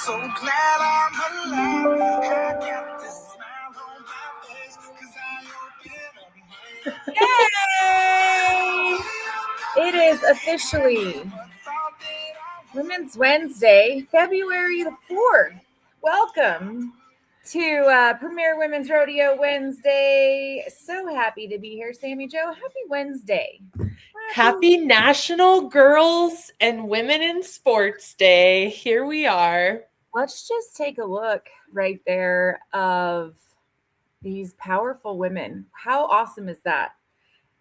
So glad I'm alive. I got this smile on my face, 'cause I open Yay! It is officially Women's Wednesday, February the 4th. Welcome to Premier Women's Rodeo Wednesday. So happy to be here, Sammy Jo. Happy Wednesday. Happy National Girls and Women in Sports Day. Here we are. Let's just take a look right there of these powerful women. How awesome is that?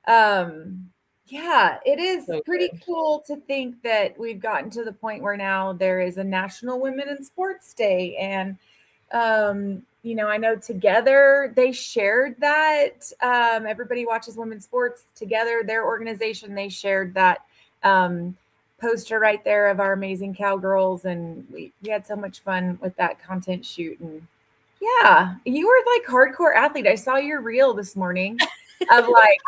Yeah, it is So pretty good. cool to think that we've gotten to the point where now there is a National Women in Sports Day. And, I know together they shared that. Everybody watches women's sports together. Their organization, they shared that poster right there of our amazing cowgirls. And we had so much fun with that content shoot. And yeah, you were like hardcore athlete. I saw your reel this morning of like,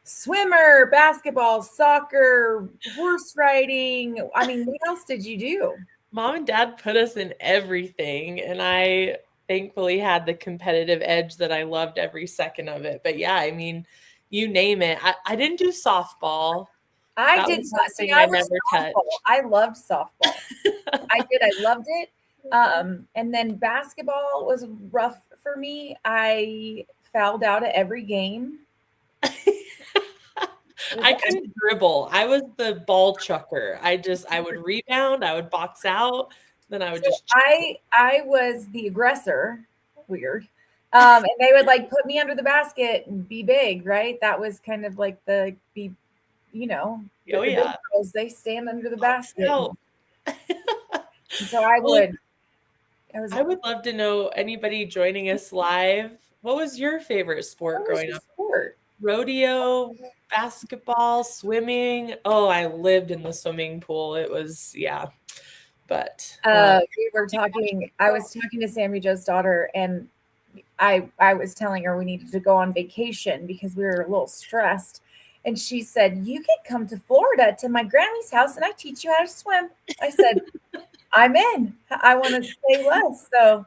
swimmer, basketball, soccer, horse riding. I mean, what else did you do? Mom and Dad put us in everything, and I thankfully had the competitive edge that I loved every second of it. But yeah, I mean, you name it. I didn't do softball. I That did was one thing I I was never touched. softball. I loved softball. I did. I loved it. And then basketball was rough for me. I fouled out at every game. I couldn't dribble. I was the ball chucker. I would rebound, I would box out, then I would just I was the aggressor. Weird. And they would like put me under the basket and be big, right? That was kind of like the big girls, they stand under the basket. So I would love to know anybody joining us live. What was your favorite sport growing up? Rodeo, basketball, swimming. Oh, I lived in the swimming pool. It was, yeah. But we were talking, I was talking to Sammy Jo's daughter, and I was telling her we needed to go on vacation because we were a little stressed. And she said, "You could come to Florida to my Grammy's house and I teach you how to swim." I said, "I'm in. I want to say less." So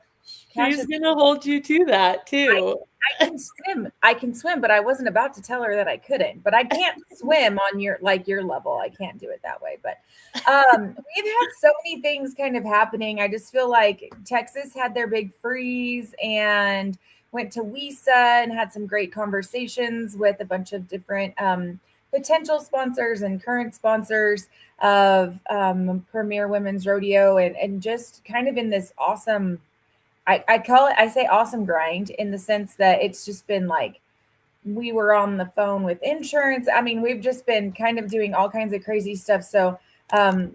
she's going to hold you to that too. I can swim, but I wasn't about to tell her that I couldn't. But I can't swim on your level. I can't do it that way. But we've had so many things kind of happening. I just feel like Texas had their big freeze and went to WISA and had some great conversations with a bunch of different potential sponsors and current sponsors of Premier Women's Rodeo, and just kind of in this awesome, I say awesome grind, in the sense that it's just been like, we were on the phone with insurance. I mean, we've just been kind of doing all kinds of crazy stuff. So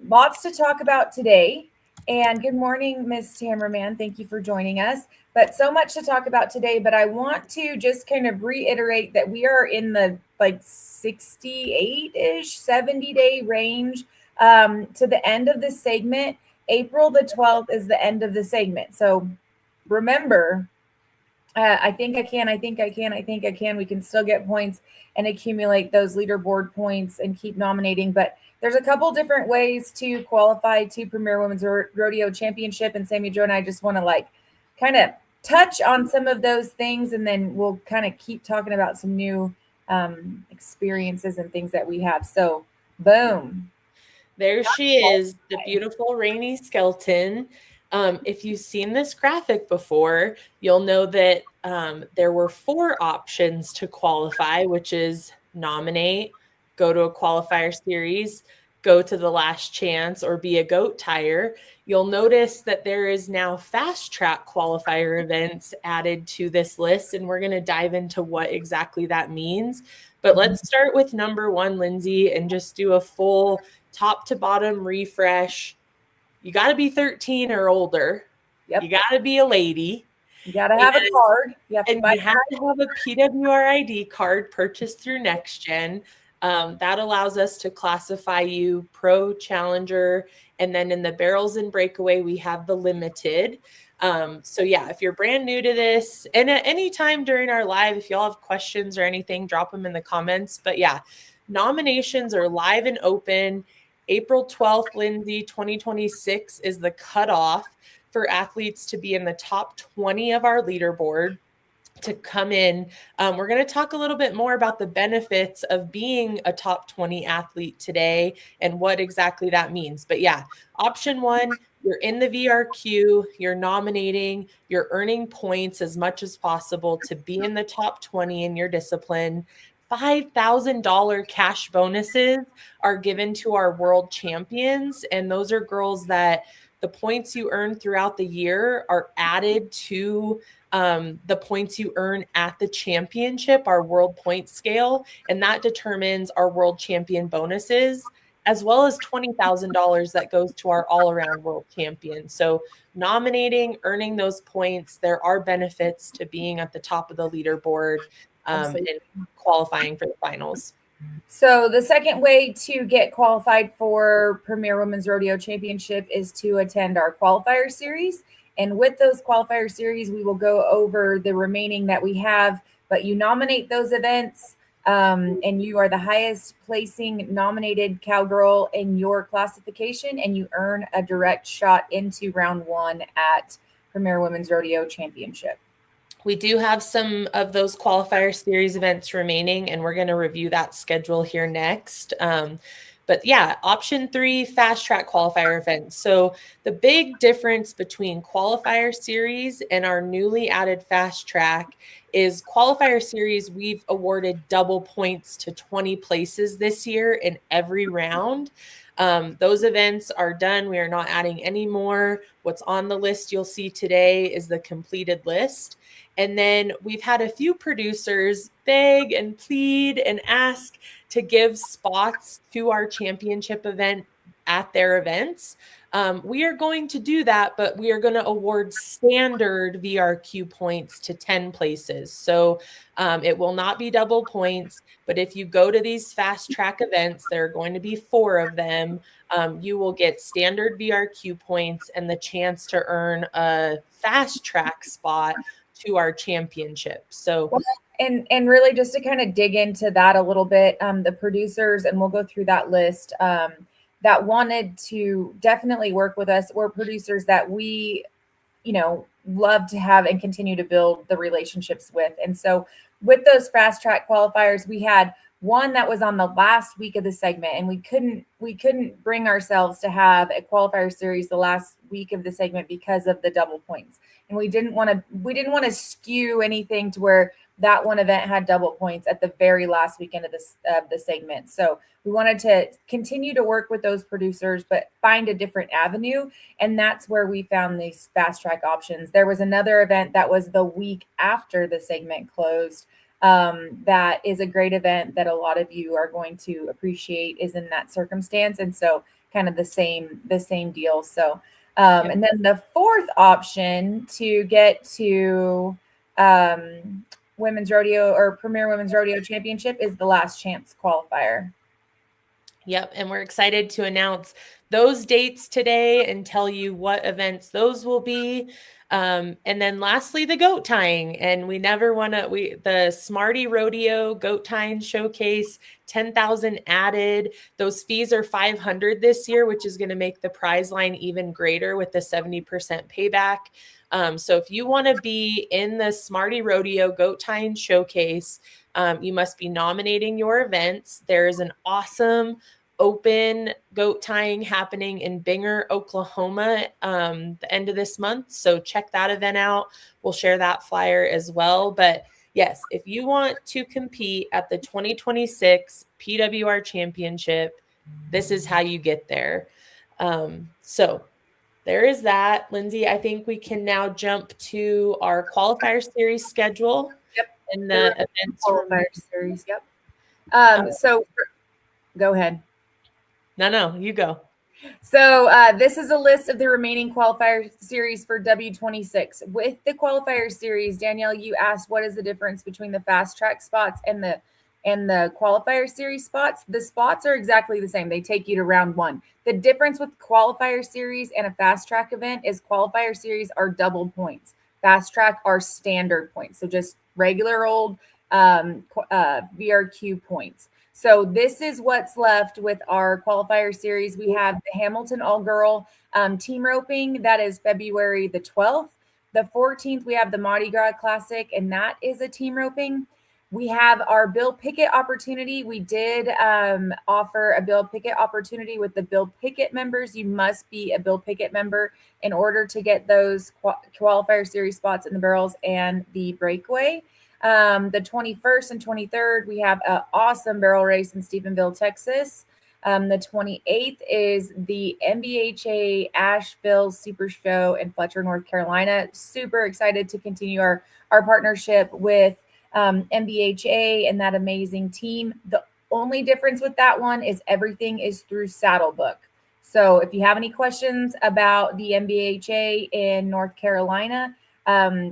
lots to talk about today. And good morning, Miss Tamerman. Thank you for joining us. But so much to talk about today. But I want to just kind of reiterate that we are in the like 68-ish, 70-day range to the end of this segment. April the 12th is the end of the segment. So remember, I think I can. We can still get points and accumulate those leaderboard points and keep nominating. But there's a couple different ways to qualify to Premier Women's Rodeo Championship. And Sammy Jo and I just want to like kind of touch on some of those things. And then we'll kind of keep talking about some new experiences and things that we have. So boom. There she is, the beautiful Rainey Skelton. If you've seen this graphic before, you'll know that there were 4 options to qualify, which is nominate, go to a qualifier series, go to the last chance, or be a goat tire. You'll notice that there is now fast track qualifier events added to this list, and we're going to dive into what exactly that means. But let's start with number 1, Lindsay, and just do a full top to bottom refresh. You got to be 13 or older. Yep. You got to be a lady. You got to have a card. You have to have a PWR ID card purchased through NextGen. That allows us to classify you pro, challenger, and then in the barrels and breakaway, we have the limited. So yeah, if you're brand new to this, and at any time during our live, if y'all have questions or anything, drop them in the comments. But yeah, nominations are live and open. April 12th, Lindsay, 2026 is the cutoff for athletes to be in the top 20 of our leaderboard to come in. We're going to talk a little bit more about the benefits of being a top 20 athlete today and what exactly that means. But yeah, option one, you're in the VRQ, you're nominating, you're earning points as much as possible to be in the top 20 in your discipline. $5,000 cash bonuses are given to our world champions. And those are girls that the points you earn throughout the year are added to the points you earn at the championship, our world point scale, and that determines our world champion bonuses, as well as $20,000 that goes to our all-around world champion. So nominating, earning those points, there are benefits to being at the top of the leaderboard and qualifying for the finals. So the second way to get qualified for Premier Women's Rodeo Championship is to attend our qualifier series. And with those qualifier series, we will go over the remaining that we have, but you nominate those events and you are the highest placing nominated cowgirl in your classification, and you earn a direct shot into round one at Premier Women's Rodeo Championship. We do have some of those qualifier series events remaining, and we're going to review that schedule here next. But yeah, option three, fast track qualifier events. So the big difference between qualifier series and our newly added fast track is qualifier series, we've awarded double points to 20 places this year in every round. Those events are done. We are not adding any more. What's on the list you'll see today is the completed list. And then we've had a few producers beg and plead and ask to give spots to our championship event at their events. We are going to do that, but we are going to award standard VRQ points to 10 places. So it will not be double points, but if you go to these fast track events, there are going to be 4 of them. You will get standard VRQ points and the chance to earn a fast track spot to our championship. So and really just to kind of dig into that a little bit, the producers, and we'll go through that list, that wanted to definitely work with us were producers that we, love to have and continue to build the relationships with. And so with those fast track qualifiers, we had one that was on the last week of the segment, and we couldn't bring ourselves to have a qualifier series the last week of the segment because of the double points. And we didn't want to skew anything to where that one event had double points at the very last weekend of the segment. So we wanted to continue to work with those producers, but find a different avenue. And that's where we found these fast track options. There was another event that was the week after the segment closed. That is a great event that a lot of you are going to appreciate, is in that circumstance. And so kind of the same deal. So, and then the fourth option to get to, Women's Rodeo or Premier Women's Rodeo Championship is the last chance qualifier. Yep. And we're excited to announce those dates today and tell you what events those will be. And then lastly, the goat tying. And we never want to, the Smarty Rodeo goat tying showcase, 10,000 added. Those fees are $500 this year, which is going to make the prize line even greater with the 70% payback. So if you want to be in the Smarty Rodeo goat tying showcase, you must be nominating your events. There is an awesome open goat tying happening in Binger, Oklahoma, the end of this month. So check that event out. We'll share that flyer as well. But yes, if you want to compete at the 2026 PWR Championship, this is how you get there. So there is that. Lindsay, I think we can now jump to our qualifier series schedule. Yep. And the events qualifier series. Yep. So go ahead. No, you go. So this is a list of the remaining qualifier series for W26. With the qualifier series, Danielle, you asked what is the difference between the fast track spots and the qualifier series spots. The spots are exactly the same. They take you to round one. The difference with qualifier series and a fast track event is qualifier series are double points. Fast track are standard points. So just regular old VRQ points. So this is what's left with our qualifier series. We have the Hamilton all-girl team roping. That is February the 12th. The 14th, we have the Mardi Gras Classic, and that is a team roping. We have our Bill Pickett opportunity. We did offer a Bill Pickett opportunity with the Bill Pickett members. You must be a Bill Pickett member in order to get those qualifier series spots in the barrels and the breakaway. The 21st and 23rd, we have an awesome barrel race in Stephenville, Texas. The 28th is the NBHA Asheville Super Show in Fletcher, North Carolina. Super excited to continue our partnership with NBHA and that amazing team. The only difference with that one is everything is through Saddlebook. So if you have any questions about the NBHA in North Carolina,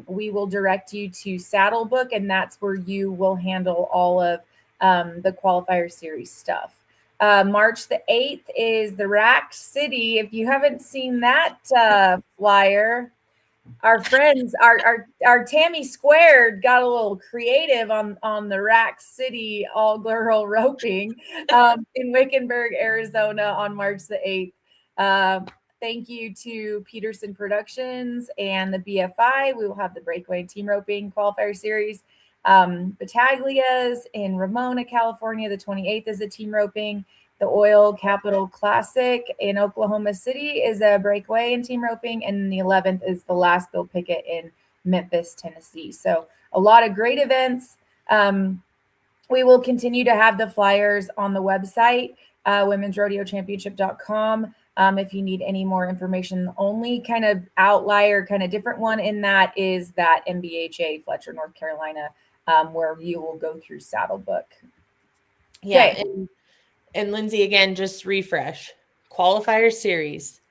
we will direct you to Saddlebook, and that's where you will handle all of the qualifier series stuff. March the 8th is the Rack City. If you haven't seen that flyer, our friends, our Tammy Squared got a little creative on the Rack City all-girl roping in Wickenburg, Arizona on March the 8th. Thank you to Peterson Productions and the BFI. We will have the breakaway team roping qualifier series. Battaglia's in Ramona, California. The 28th is a team roping. The Oil Capital Classic in Oklahoma City is a breakaway and team roping. And the 11th is the last Bill Pickett in Memphis, Tennessee. So a lot of great events. We will continue to have the flyers on the website, womensrodeochampionship.com. If you need any more information, the only kind of outlier, kind of different one in that is that NBHA Fletcher, North Carolina, where you will go through Saddlebook. Yeah. Okay. And Lindsay, again, just refresh. Qualifier series,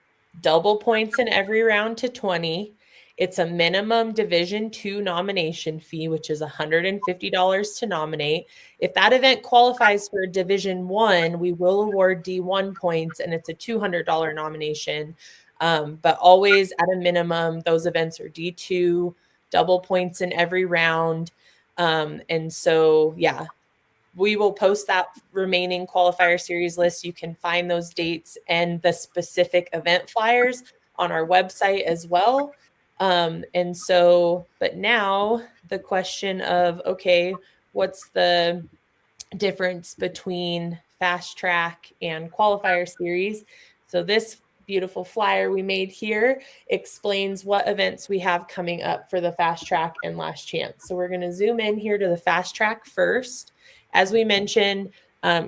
double points in every round to 20. It's a minimum Division II nomination fee, which is $150 to nominate. If that event qualifies for Division I, we will award D1 points, and it's a $200 nomination. But always at a minimum, those events are D2, double points in every round. And so, yeah, we will post that remaining qualifier series list. You can find those dates and the specific event flyers on our website as well. And so, but now the question of, okay, what's the difference between fast track and qualifier series? So this beautiful flyer we made here explains what events we have coming up for the fast track and last chance. So we're going to zoom in here to the fast track first. As we mentioned,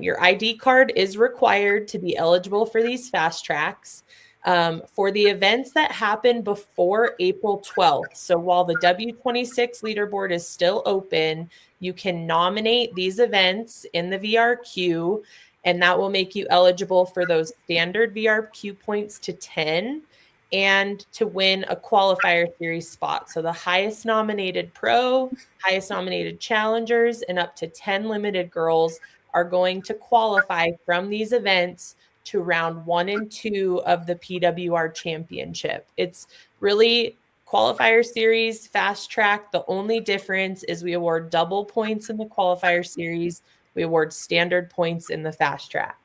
your ID card is required to be eligible for these fast tracks. For the events that happen before April 12th. So while the W26 leaderboard is still open, you can nominate these events in the VRQ, and that will make you eligible for those standard VRQ points to 10 and to win a qualifier series spot. So the highest nominated pro, highest nominated challengers, and up to 10 limited girls are going to qualify from these events to round 1 and 2 of the PWR Championship. It's really qualifier series, fast track. The only difference is we award double points in the qualifier series. We award standard points in the fast track.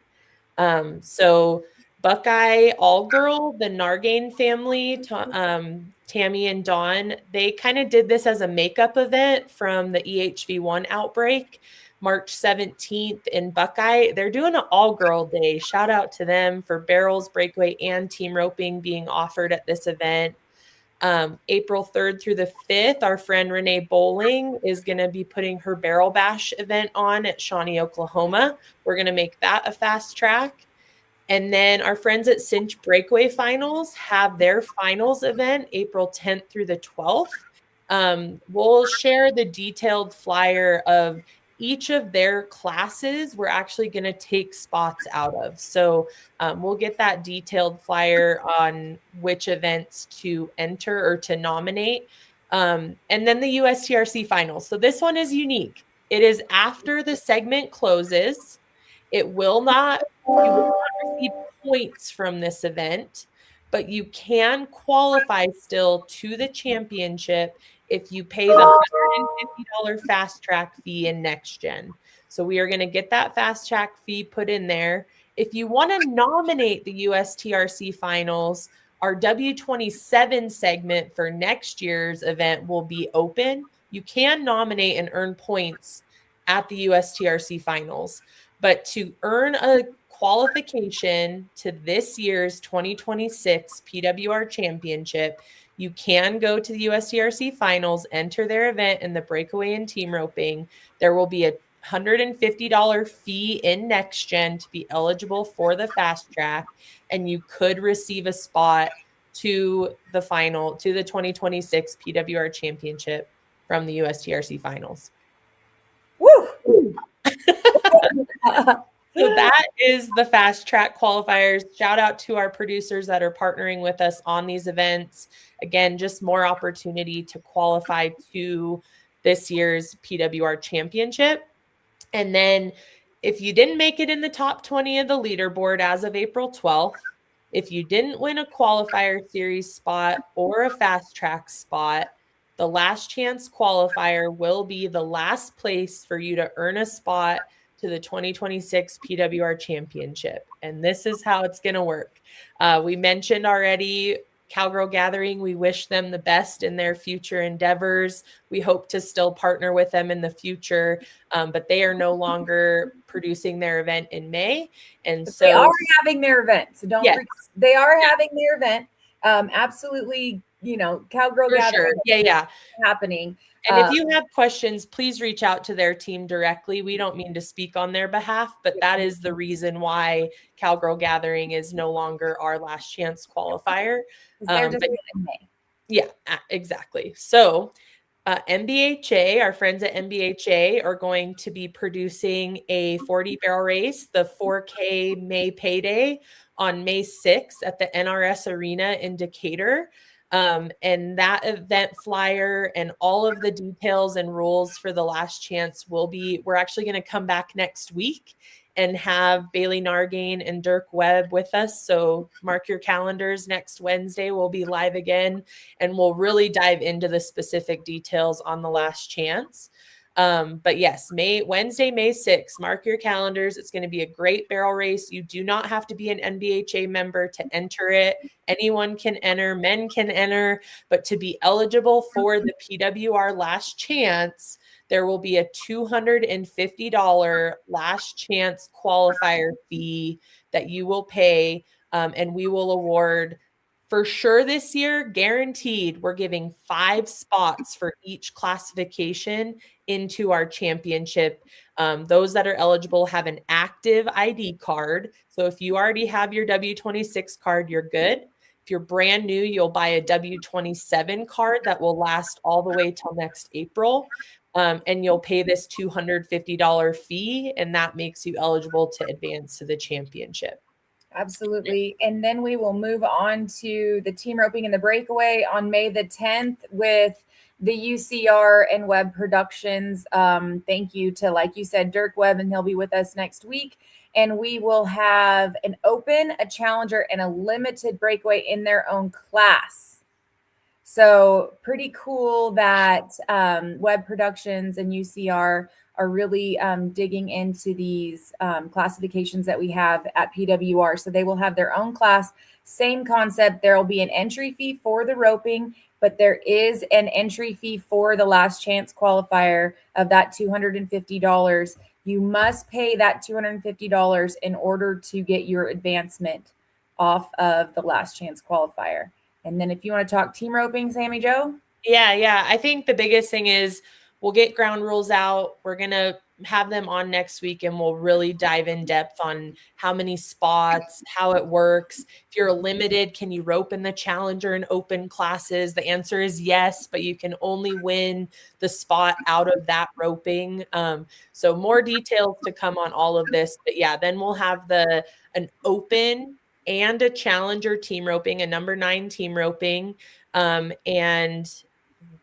So Buckeye All-Girl, the Nargain family, Tammy and Dawn, they kind of did this as a makeup event from the EHV1 outbreak. March 17th in Buckeye. They're doing an all-girl day. Shout out to them for barrels, breakaway, and team roping being offered at this event. April 3rd through the 5th, our friend Renee Bowling is going to be putting her Barrel Bash event on at Shawnee, Oklahoma. We're going to make that a fast track. And then our friends at Cinch Breakaway Finals have their finals event April 10th through the 12th. We'll share the detailed flyer of each of their classes we're actually going to take spots out of. So we'll get that detailed flyer on which events to enter or to nominate. And then the USTRC finals. So this one is unique. It is after the segment closes. You will not receive points from this event, but you can qualify still to the championship if you pay the $150 fast track fee in next gen. So we are going to get that fast track fee put in there. If you want to nominate the USTRC finals, our W27 segment for next year's event will be open. You can nominate and earn points at the USTRC finals, but to earn a qualification to this year's 2026 PWR Championship, you can go to the USTRC finals, enter their event in the breakaway and team roping. There will be a $150 fee in next gen to be eligible for the fast track, and you could receive a spot to the final, to the 2026 PWR Championship from the USTRC finals. Woo! So that is the fast track qualifiers. Shout out to our producers that are partnering with us on these events. Again, just more opportunity to qualify to this year's PWR Championship. And then if you didn't make it in the top 20 of the leaderboard as of April 12th, if you didn't win a qualifier series spot or a fast track spot, the last chance qualifier will be the last place for you to earn a spot to the 2026 PWR Championship. And this is how it's going to work. We mentioned already Cowgirl Gathering. We wish them the best in their future endeavors. We hope to still partner with them in the future, but they are no longer producing their event in May. And but so they are having their event. So don't yes. they are having their event. Absolutely, Cowgirl For Gathering sure. Yeah. happening. And if you have questions, please reach out to their team directly. We don't mean to speak on their behalf, but that is the reason why Cowgirl Gathering is no longer our last chance qualifier. They're just in May. Yeah, exactly. So MBHA, our friends at MBHA are going to be producing a 40 barrel race, the 4K May payday on May 6th at the NRS Arena in Decatur. And that event flyer and all of the details and rules for the last chance we're actually going to come back next week and have Bailey Nargain and Dirk Webb with us. So mark your calendars. Next Wednesday, we'll be live again, and we'll really dive into the specific details on the last chance. But yes, Wednesday, May 6th, mark your calendars. It's going to be a great barrel race. You do not have to be an NBHA member to enter it. Anyone can enter, men can enter, but to be eligible for the PWR last chance, there will be a $250 last chance qualifier fee that you will pay, and we will award for sure this year, guaranteed, we're giving 5 spots for each classification into our championship. Those that are eligible have an active ID card. So if you already have your W26 card, you're good. If you're brand new, you'll buy a W27 card that will last all the way till next April. And you'll pay this $250 fee, and that makes you eligible to advance to the championship. Absolutely. And then we will move on to the team roping and the breakaway on May the 10th with the UCR and Webb Productions. Thank you to, like you said, Dirk Webb, and he'll be with us next week. And we will have an open, a challenger, and a limited breakaway in their own class. So pretty cool that Webb Productions and UCR are really digging into these classifications that we have at PWR. So they will have their own class, same concept. There will be an entry fee for the roping, but there is an entry fee for the last chance qualifier of that $250. You must pay that $250 in order to get your advancement off of the last chance qualifier. And then if you want to talk team roping, Sammy Jo? Yeah. I think the biggest thing is we'll get ground rules out. We're going to have them on next week, and we'll really dive in depth on how many spots, how it works. If you're limited, can you rope in the challenger and open classes? The answer is yes, but you can only win the spot out of that roping. So more details to come on all of this. But yeah, then we'll have an open and a challenger team roping, a number 9 team roping. And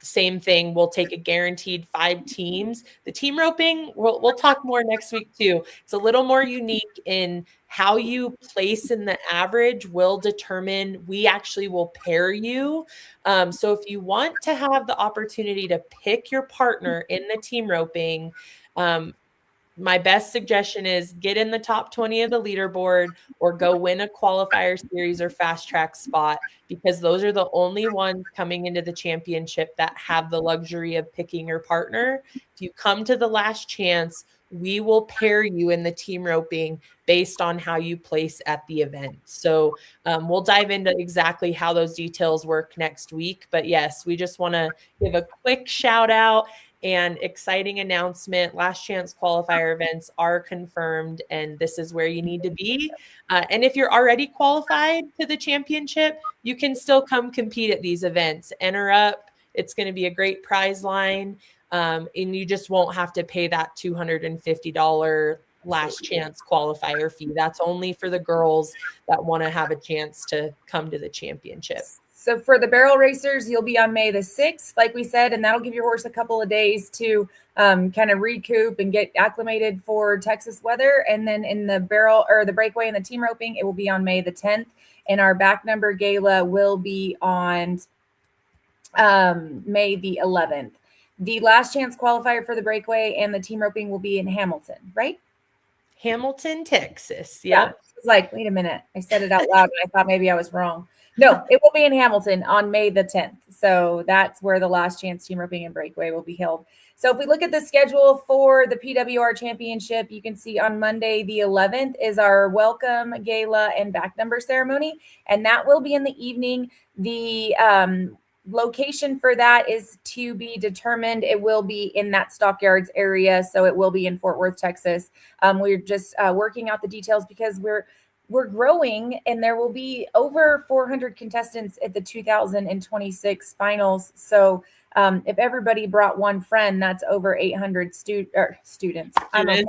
same thing, we'll take a guaranteed 5 teams. The team roping, we'll talk more next week too. It's a little more unique in how you place in the average will determine, we actually will pair you. So if you want to have the opportunity to pick your partner in the team roping, my best suggestion is get in the top 20 of the leaderboard or go win a qualifier series or fast track spot, because those are the only ones coming into the championship that have the luxury of picking your partner. If you come to the last chance, we will pair you in the team roping based on how you place at the event. So we'll dive into exactly how those details work next week. But yes, we just want to give a quick shout out and exciting announcement. Last chance qualifier events are confirmed, and this is where you need to be. And if you're already qualified to the championship, you can still come compete at these events. Enter up. It's going to be a great prize line. And you just won't have to pay that $250 last chance qualifier fee. That's only for the girls that want to have a chance to come to the championship. So for the barrel racers, you'll be on May the 6th, like we said, and that'll give your horse a couple of days to kind of recoup and get acclimated for Texas weather. And then in the barrel or the breakaway and the team roping, it will be on May the 10th. And our back number gala will be on May the 11th. The last chance qualifier for the breakaway and the team roping will be in Hamilton, right? Hamilton, Texas. Yep. Yeah. I was like, wait a minute. I said it out loud and I thought maybe I was wrong. No, it will be in Hamilton on May the 10th. So that's where the last chance team roping and breakaway will be held. So if we look at the schedule for the PWR Championship, you can see on Monday the 11th is our welcome gala and back number ceremony, and that will be in the evening. The location for that is to be determined. It will be in that Stockyards area, so it will be in Fort Worth, Texas. We're just working out the details because we're growing, and there will be over 400 contestants at the 2026 finals. So if everybody brought one friend, that's over 800 students. I'm okay.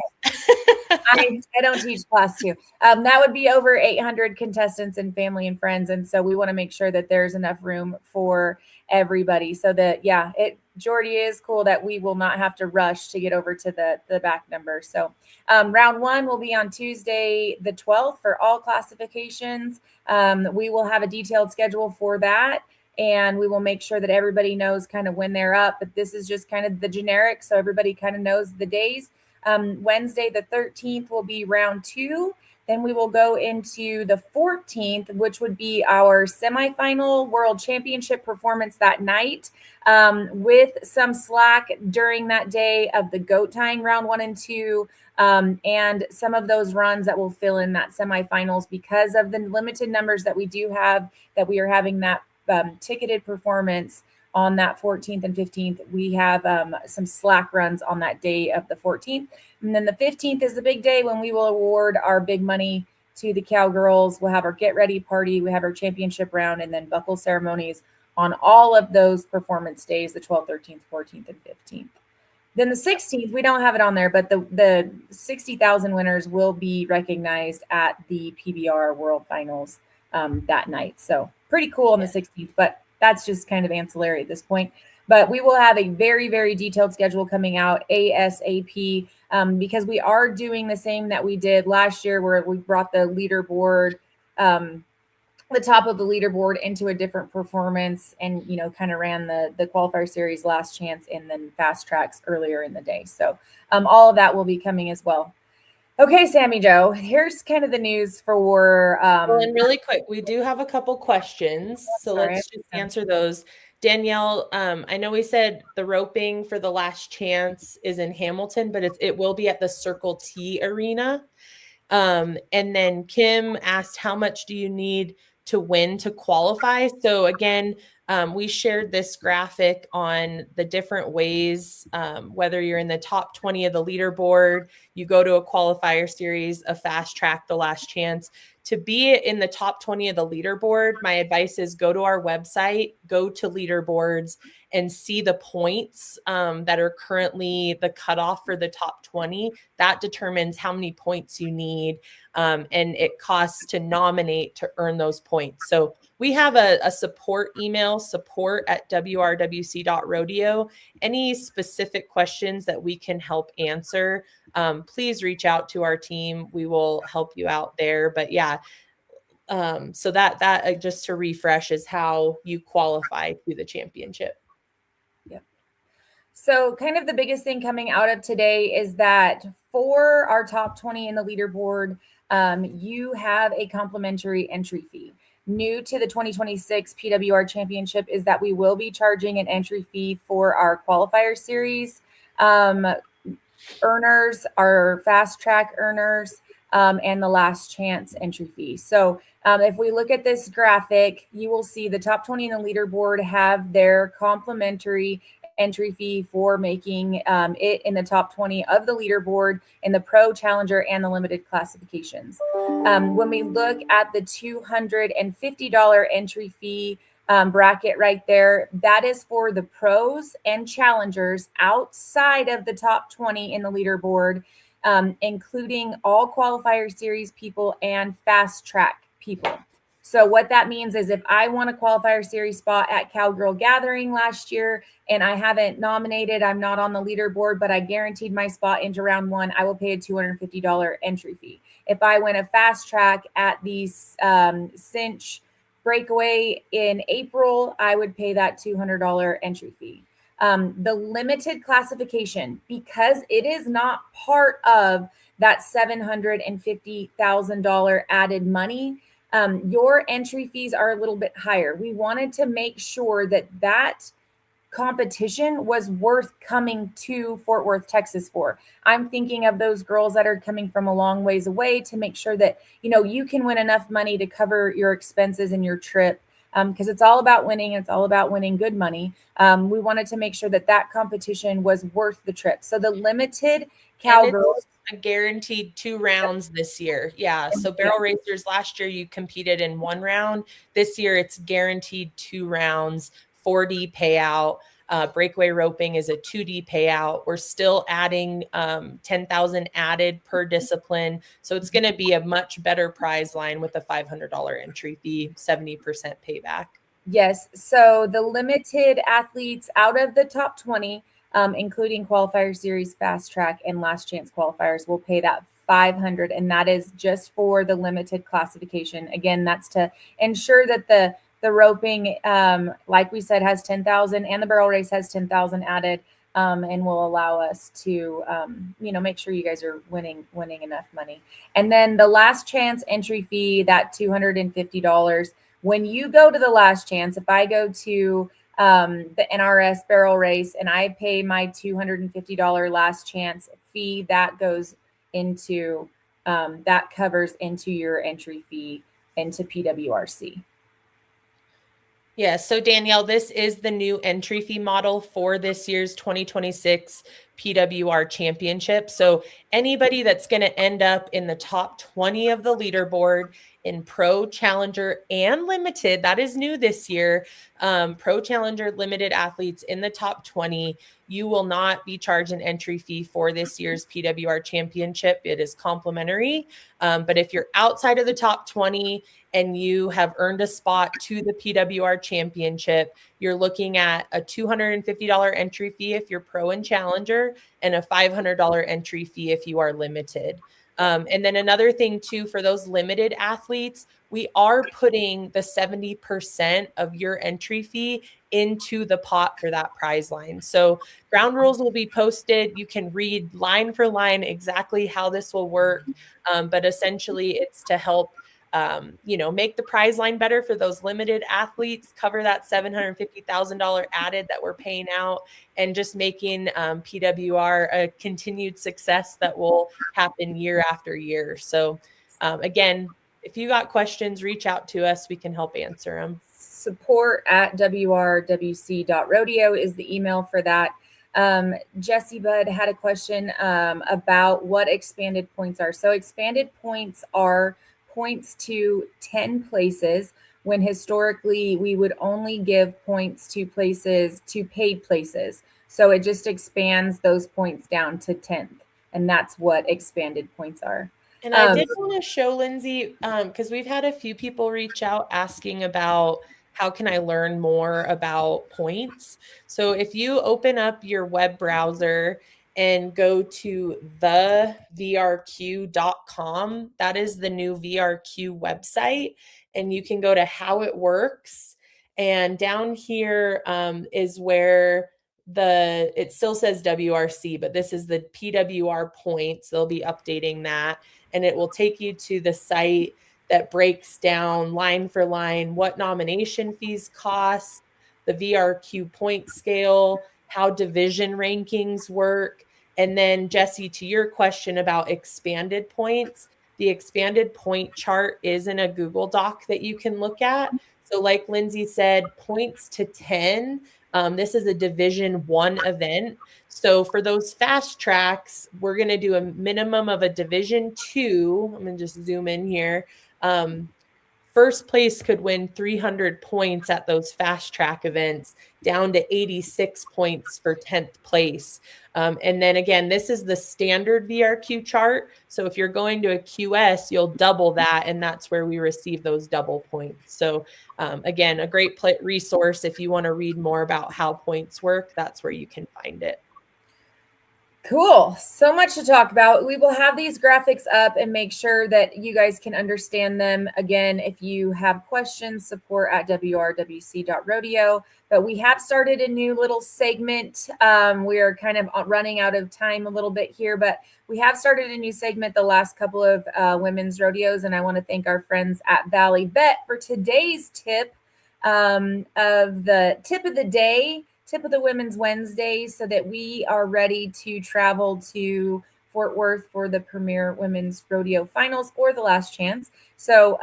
I don't teach class too. That would be over 800 contestants and family and friends. And so we want to make sure that there's enough room for everybody. So that, yeah, Jordy, is cool that we will not have to rush to get over to the back number. So round one will be on Tuesday, the 12th for all classifications. We will have a detailed schedule for that, and we will make sure that everybody knows kind of when they're up. But this is just kind of the generic, so everybody kind of knows the days. Wednesday, the 13th will be round two. Then we will go into the 14th, which would be our semifinal world championship performance that night, with some slack during that day of the goat tying round 1 and 2, and some of those runs that will fill in that semifinals because of the limited numbers that we do have, that we are having that ticketed performance on that 14th and 15th. We have some slack runs on that day of the 14th. And then the 15th is the big day when we will award our big money to the Cowgirls. We'll have our get ready party. We have our championship round, and then buckle ceremonies on all of those performance days, the 12th, 13th, 14th, and 15th. Then the 16th, we don't have it on there, but the 60,000 winners will be recognized at the PBR World Finals that night. So pretty cool on the 16th, but that's just kind of ancillary at this point. But we will have a very, very detailed schedule coming out ASAP, because we are doing the same that we did last year, where we brought the leaderboard, the top of the leaderboard into a different performance, and, you know, kind of ran the qualifier series, last chance, and then fast tracks earlier in the day. So all of that will be coming as well. Okay, Sammy Joe, here's kind of the news for well, and really quick, we do have a couple questions, so let's just answer those. Danielle, I know we said the roping for the last chance is in Hamilton, but it will be at the Circle T Arena. And then Kim asked, how much do you need to win to qualify? So again, we shared this graphic on the different ways, whether you're in the top 20 of the leaderboard, you go to a qualifier series, a fast track, the last chance. To be in the top 20 of the leaderboard, my advice is go to our website, go to leaderboards, and see the points that are currently the cutoff for the top 20. That determines how many points you need, and it costs to nominate to earn those points. So we have a support email, support@wrwc.rodeo. Any specific questions that we can help answer, please reach out to our team. We will help you out there. But yeah, so that just to refresh is how you qualify to the championship. Yep. So kind of the biggest thing coming out of today is that for our top 20 in the leaderboard, you have a complimentary entry fee. New to the 2026 PWR Championship is that we will be charging an entry fee for our qualifier series earners, our fast track earners, and the last chance entry fee. So if we look at this graphic, you will see the top 20 in the leaderboard have their complimentary entry fee for making it in the top 20 of the leaderboard in the pro, challenger, and the limited classifications. When we look at the $250 entry fee bracket right there, that is for the pros and challengers outside of the top 20 in the leaderboard, including all qualifier series people and fast track people. So what that means is if I won a qualifier series spot at Cowgirl Gathering last year and I haven't nominated, I'm not on the leaderboard, but I guaranteed my spot into round one, I will pay a $250 entry fee. If I win a fast track at the cinch breakaway in April, I would pay that $200 entry fee. The limited classification, because it is not part of that $750,000 added money, your entry fees are a little bit higher. We wanted to make sure that that competition was worth coming to Fort Worth, Texas for. I'm thinking of those girls that are coming from a long ways away to make sure that, you can win enough money to cover your expenses and your trip. Because it's all about winning. It's all about winning good money. We wanted to make sure that that competition was worth the trip. So the limited Cowgirls, a guaranteed 2 rounds this year. Yeah. So barrel racers last year, you competed in 1 round. This year, it's guaranteed 2 rounds, 4D payout. Breakaway roping is a 2D payout. We're still adding 10,000 added per discipline. So it's going to be a much better prize line with a $500 entry fee, 70% payback. Yes. So the limited athletes out of the top 20, including qualifier series, fast track, and last chance qualifiers, will pay that $500, and that is just for the limited classification. Again, that's to ensure that the roping, like we said, has 10,000, and the barrel race has 10,000 added, and will allow us to, make sure you guys are winning enough money. And then the last chance entry fee, that $250. When you go to the last chance, if I go to the NRS barrel race and I pay my $250 last chance fee, that goes into that covers into your entry fee into PWRC. Yeah. So Danielle, this is the new entry fee model for this year's 2026 PWR Championship. So anybody that's going to end up in the top 20 of the leaderboard in pro, challenger, and limited, that is new this year. Pro, challenger, limited athletes in the top 20, you will not be charged an entry fee for this year's PWR Championship. It is complimentary. But if you're outside of the top 20 and you have earned a spot to the PWR Championship, you're looking at a $250 entry fee if you're pro and challenger, and a $500 entry fee if you are limited. And then another thing too, for those limited athletes, we are putting the 70% of your entry fee into the pot for that prize line. So ground rules will be posted. You can read line for line exactly how this will work. But essentially it's to help make the prize line better for those limited athletes, cover that $750,000 added that we're paying out, and just making PWR a continued success that will happen year after year. So again, if you got questions, reach out to us. We can help answer them. support@wrwc.rodeo is the email for that. Jesse Budd had a question about what expanded points are. So expanded points are points to 10 places, when historically we would only give points to places, to paid places. So it just expands those points down to 10th, and that's what expanded points are. And I did want to show Lindsay, because we've had a few people reach out asking about how can I learn more about points. So if you open up your web browser and go to thevrq.com, that is the new VRQ website, and you can go to how it works. And down here is where it still says WRC, but this is the PWR points. They'll be updating that, and it will take you to the site that breaks down line for line what nomination fees cost, the VRQ point scale, how division rankings work. And then, Jesse, to your question about expanded points, the expanded point chart is in a Google Doc that you can look at. So like Lindsay said, points to 10. This is a Division 1 event. So for those fast tracks, we're going to do a minimum of a Division 2. I'm going to just zoom in here. First place could win 300 points at those fast track events, down to 86 points for 10th place. And then again, this is the standard VRQ chart. So if you're going to a QS, you'll double that, and that's where we receive those double points. So again, a great resource if you want to read more about how points work, that's where you can find it. Cool. So much to talk about. We will have these graphics up and make sure that you guys can understand them. Again, if you have questions, support at wrwc.rodeo. But we have started a new little segment. We are kind of running out of time a little bit here, but we have started a new segment the last couple of women's rodeos. And I want to thank our friends at Valley Vet for today's tip of the tip of the day. Tip of the Women's Wednesday, so that we are ready to travel to Fort Worth for the Premier Women's Rodeo Finals or the Last Chance. So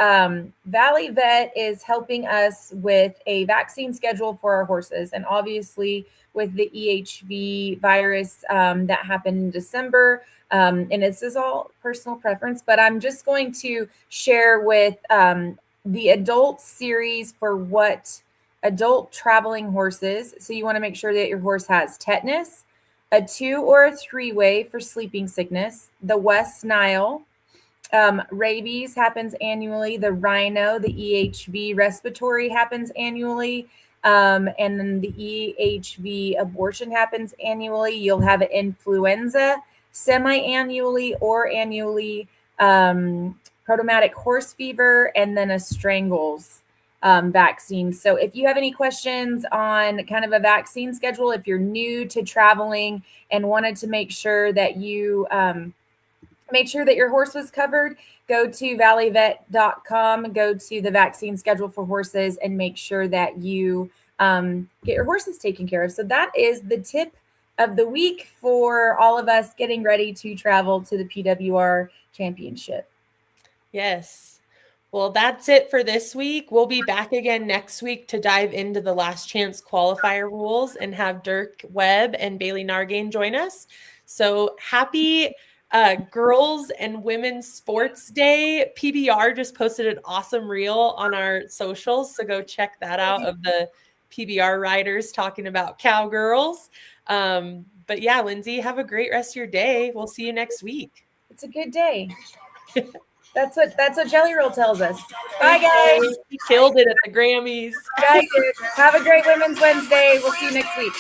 Valley Vet is helping us with a vaccine schedule for our horses. And obviously with the EHV virus that happened in December, and this is all personal preference, but I'm just going to share with the adult series for what adult traveling horses. So you want to make sure that your horse has tetanus, a 2 or a 3-way for sleeping sickness, the West Nile, rabies happens annually, the rhino, the EHV respiratory happens annually, and then the EHV abortion happens annually. You'll have an influenza semi-annually or annually, protomatic horse fever, and then a strangles vaccine. So if you have any questions on kind of a vaccine schedule, if you're new to traveling and wanted to make sure that you made sure that your horse was covered, go to valleyvet.com, go to the vaccine schedule for horses, and make sure that you get your horses taken care of. So that is the tip of the week for all of us getting ready to travel to the PWR Championship. Yes. Well, that's it for this week. We'll be back again next week to dive into the Last Chance qualifier rules and have Dirk Webb and Bailey Nargain join us. So happy Girls and Women's Sports Day. PBR just posted an awesome reel on our socials, so go check that out of the PBR riders talking about cowgirls. But yeah, Lindsay, have a great rest of your day. We'll see you next week. It's a good day. That's what Jelly Roll tells us. Bye, guys. He killed it at the Grammys. Guys, have a great Women's Wednesday. We'll see you next week.